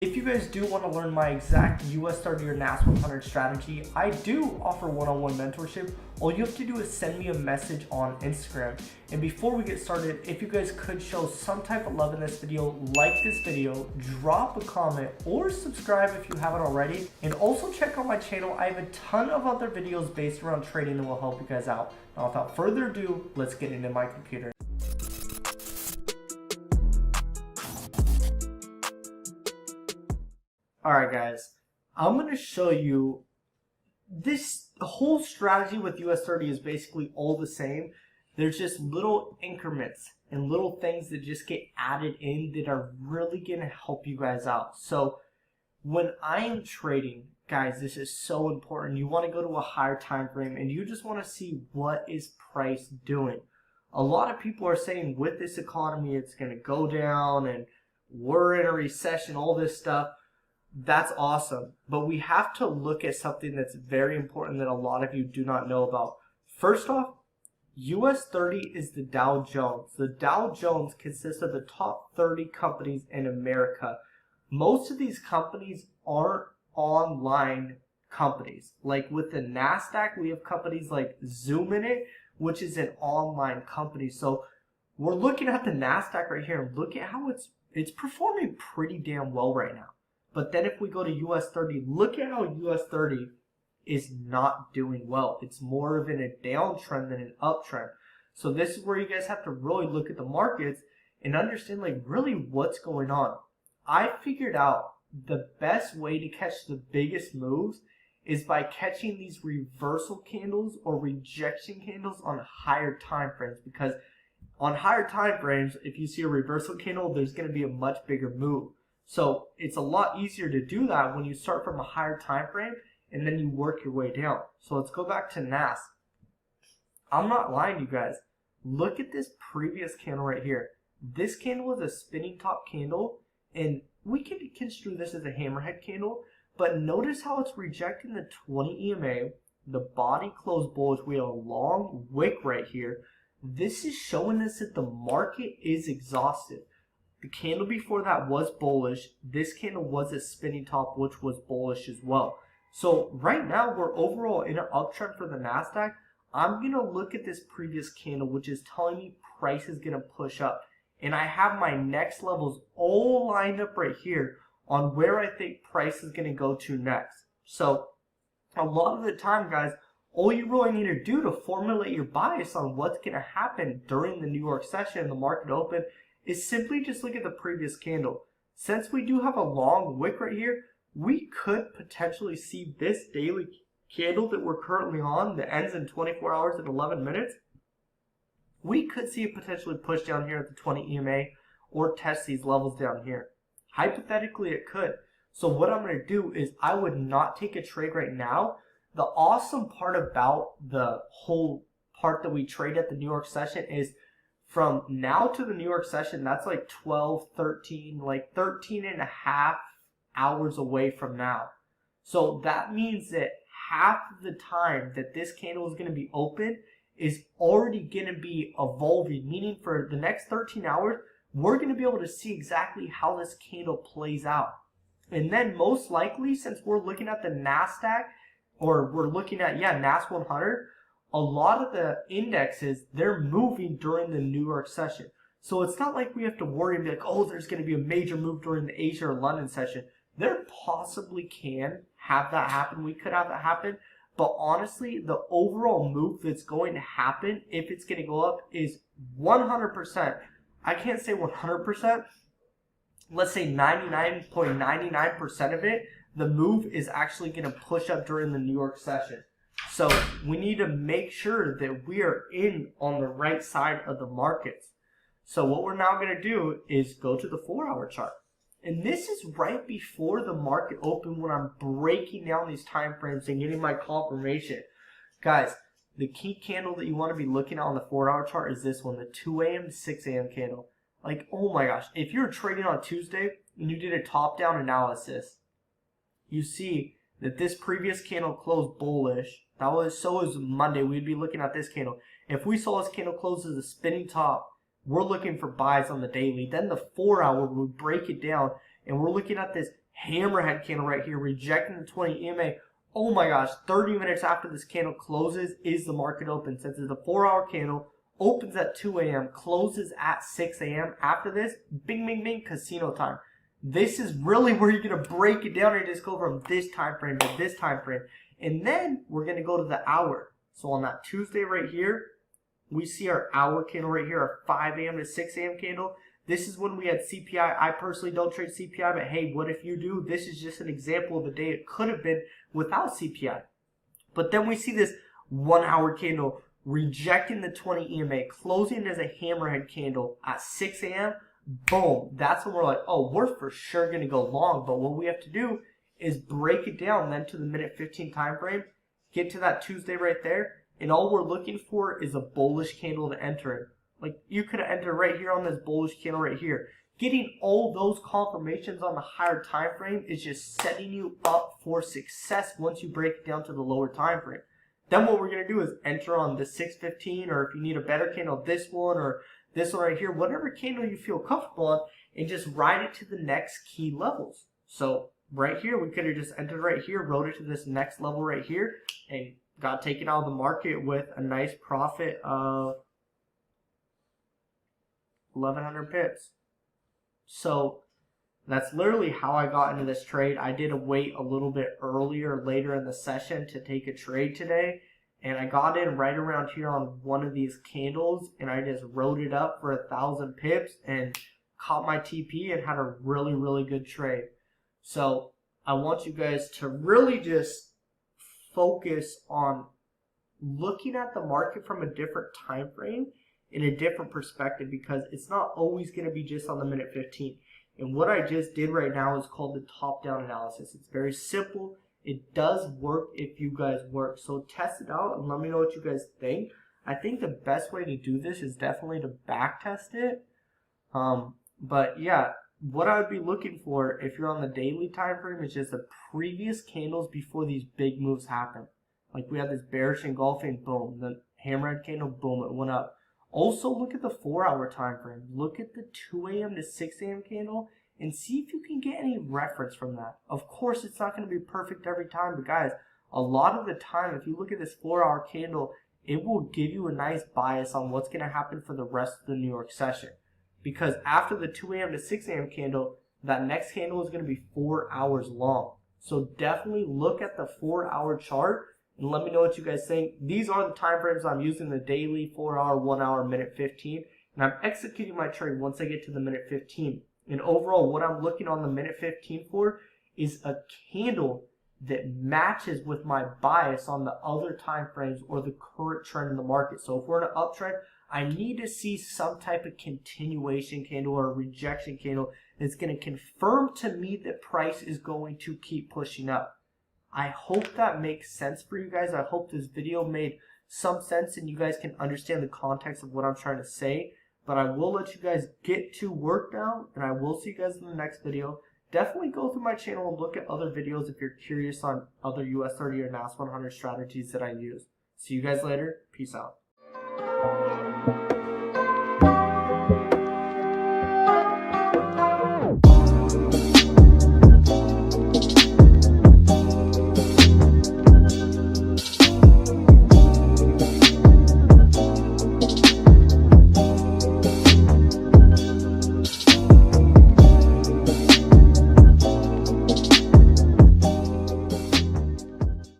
If you guys do want to learn my exact US30 or NAS100 strategy, I do offer one-on-one mentorship. All you have to do is send me a message on Instagram. And before we get started, if you guys could show some type of love in this video, like this video, drop a comment, or subscribe if you haven't already. And also check out my channel. I have a ton of other videos based around trading that will help you guys out. Now without further ado, let's get into my computer. Alright guys, I'm going to show you this whole strategy with US30 is basically all the same. There's just little increments and little things that just get added in that are really going to help you guys out. So when I am trading, guys, this is so important. You want to go to a higher time frame and you just want to see what is price doing. A lot of people are saying with this economy it's going to go down and we're in a recession, all this stuff. That's awesome, but we have to look at something that's very important that a lot of you do not know about. First off, US 30 is the Dow Jones. The Dow Jones consists of the top 30 companies in America. Most of these companies aren't online companies. Like with the NASDAQ, we have companies like Zoom in it, which is an online company. So we're looking at the NASDAQ right here and look at how it's performing pretty damn well right now. But then if we go to US 30, look at how US 30 is not doing well. It's more of in a downtrend than an uptrend. So this is where you guys have to really look at the markets and understand like really what's going on. I figured out the best way to catch the biggest moves is by catching these reversal candles or rejection candles on higher time frames, because on higher time frames, if you see a reversal candle, there's going to be a much bigger move. So it's a lot easier to do that when you start from a higher time frame and then you work your way down. So let's go back to NAS. I'm not lying to you guys. Look at this previous candle right here. This candle was a spinning top candle, and we can construe this as a hammerhead candle, but notice how it's rejecting the 20 EMA. The body closed bullish. We have a long wick right here. This is showing us that the market is exhausted. The candle before that was bullish. This candle was a spinning top, which was bullish as well. So right now, we're overall in an uptrend for the NASDAQ. I'm going to look at this previous candle, which is telling me price is going to push up. And I have my next levels all lined up right here on where I think price is going to go to next. So a lot of the time, guys, all you really need to do to formulate your bias on what's going to happen during the New York session and the market open is simply just look at the previous candle. Since we do have a long wick right here, we could potentially see this daily candle that we're currently on that ends in 24 hours and 11 minutes. We could see it potentially push down here at the 20 EMA or test these levels down here. Hypothetically, it could. So what I'm going to do is I would not take a trade right now. The awesome part about the whole part that we trade at the New York session is from now to the New York session, that's like 12, 13, like 13 and a half hours away from now. So that means that half of the time that this candle is going to be open is already going to be evolving, meaning for the next 13 hours, we're going to be able to see exactly how this candle plays out. And then most likely, since we're looking at the NASDAQ, or we're looking at, NAS100, a lot of the indexes, they're moving during the New York session. So it's not like we have to worry and be like, oh, there's going to be a major move during the Asia or London session. There possibly can have that happen. We could have that happen. But honestly, the overall move that's going to happen, if it's going to go up, is 100%. I can't say 100%. Let's say 99.99% of it, the move is actually going to push up during the New York session. So we need to make sure that we are in on the right side of the markets. So what we're now going to do is go to the 4-hour chart. And this is right before the market open when I'm breaking down these time frames and getting my confirmation. Guys, the key candle that you want to be looking at on the 4-hour chart is this one, the 2 a.m. to 6 a.m. candle. Like, oh my gosh, if you're trading on Tuesday and you did a top-down analysis, you see that this previous candle closed bullish. So is Monday. We'd be looking at this candle. If we saw this candle close as a spinning top, we're looking for buys on the daily. Then the 4-hour, we break it down, and we're looking at this hammerhead candle right here, rejecting the 20 EMA. Oh my gosh, 30 minutes after this candle closes is the market open. Since it's a 4-hour candle, opens at 2 a.m., closes at 6 a.m. After this, bing, bing, bing, casino time. This is really where you're going to break it down and just go from this time frame to this time frame. And then we're going to go to the hour. So on that Tuesday right here, we see our hour candle right here, our 5 a.m. to 6 a.m. candle. This is when we had CPI. I personally don't trade CPI, but hey, what if you do? This is just an example of a day it could have been without CPI. But then we see this 1 hour candle rejecting the 20 EMA, closing as a hammerhead candle at 6 a.m. Boom. That's when we're like, oh, we're for sure going to go long. But what we have to do is break it down then to the minute 15 time frame, get to that Tuesday right there, and all we're looking for is a bullish candle to enter in. Like, you could have entered right here on this bullish candle right here. Getting all those confirmations on the higher time frame is just setting you up for success once you break it down to the lower time frame. Then what we're going to do is enter on the 615, or if you need a better candle, this one, or this one right here, whatever candle you feel comfortable on, and just ride it to the next key levels. So right here, we could have just entered right here, rode it to this next level right here, and got taken out of the market with a nice profit of 1,100 pips. So that's literally how I got into this trade. I did wait a little bit later in the session to take a trade today. And I got in right around here on one of these candles, and I just rode it up for 1,000 pips and caught my TP and had a really, really good trade. So I want you guys to really just focus on looking at the market from a different time frame, in a different perspective, because it's not always going to be just on the minute 15. And what I just did right now is called the top-down analysis. It's very simple. It does work if you guys work. So test it out and let me know what you guys think. I think the best way to do this is definitely to back test it. But yeah, what I would be looking for if you're on the daily time frame is just the previous candles before these big moves happen. Like we had this bearish engulfing, boom, the hammerhead candle, boom, it went up. Also look at the 4-hour time frame. Look at the 2 a.m. to 6 a.m. candle and see if you can get any reference from that. Of course, it's not going to be perfect every time, but guys, a lot of the time, if you look at this 4-hour candle, it will give you a nice bias on what's going to happen for the rest of the New York session. Because after the 2 a.m. to 6 a.m. candle, that next candle is going to be 4 hours long. So definitely look at the 4-hour chart and let me know what you guys think. These are the time frames I'm using: the daily, 4-hour, 1 hour, minute 15. And I'm executing my trade once I get to the minute 15. And overall, what I'm looking on the minute 15 for is a candle that matches with my bias on the other time frames or the current trend in the market. So if we're in an uptrend, I need to see some type of continuation candle or a rejection candle that's going to confirm to me that price is going to keep pushing up. I hope that makes sense for you guys. I hope this video made some sense and you guys can understand the context of what I'm trying to say. But I will let you guys get to work now, and I will see you guys in the next video. Definitely go through my channel and look at other videos if you're curious on other US30 or NAS100 strategies that I use. See you guys later. Peace out.